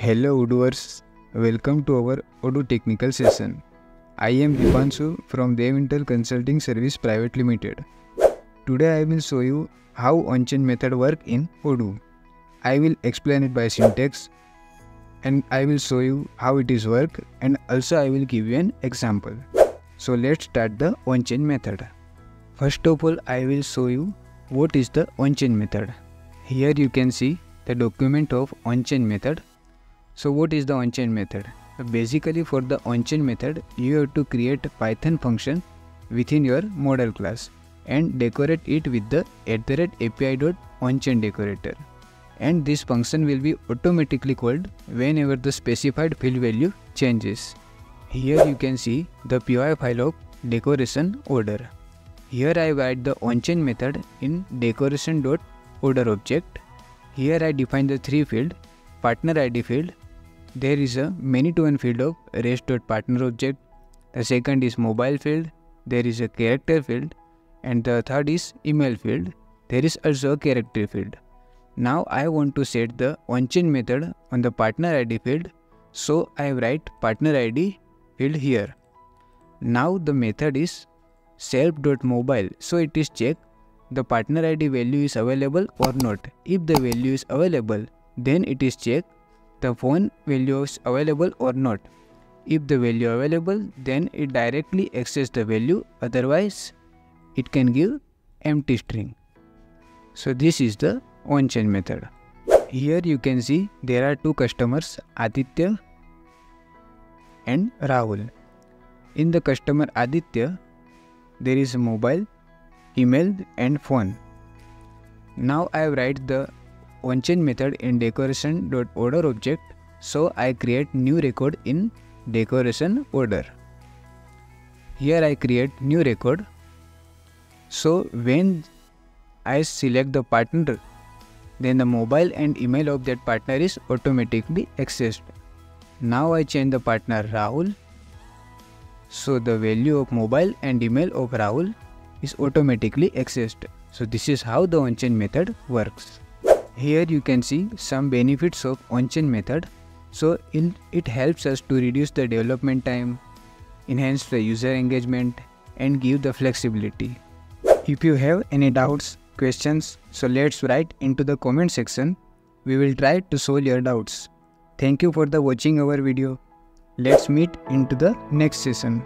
Hello Odooers, welcome to our Odoo Technical session. I am Devintelle from Devintelle Consulting Service Private Limited. Today I will show you how on-chain method work in Odoo. I will explain it by syntax and I will show you how it is work, and also I will give you an example. So let's start the on-chain method. First of all, I will show you what is the on-chain method. Here you can see the document of on-chain method. So what is the on-chain method? Basically, for the on-chain method, you have to create a Python function within your model class and decorate it with the @api.onchnage decorator. And this function will be automatically called whenever the specified field value changes. Here you can see the PY file of decoration order. Here I write the on-chain method in decoration.order object. Here I define the three fields: partner ID field. There is a many-to-one field of rest.partner object. The second is mobile field. There is a character field, and the third is email field. There is also a character field. Now I want to set the on-chain method on the partner ID field, so I write partner ID field here. Now the method is self.mobile, so it is check the partner ID value is available or not. If the value is available, then it is check the phone value is available or not. If the value available, then it directly access the value, otherwise it can give empty string. So this is the on-chain method. Here you can see there are two customers, Aditya and Rahul. In the customer Aditya, there is mobile, email and phone. Now I write the on-chain method in decoration.order object, so I create new record in decoration order. Here I create new record, so when I select the partner, then the mobile and email of that partner is automatically accessed. Now I change the partner Rahul, so the value of mobile and email of Rahul is automatically accessed. So this is how the on-chain method works. Here you can see some benefits of on-chain method. So it helps us to reduce the development time, enhance the user engagement and give the flexibility. If you have any doubts, questions, so let's write into the comment section. We will try to solve your doubts. Thank you for watching our video. Let's meet into the next session.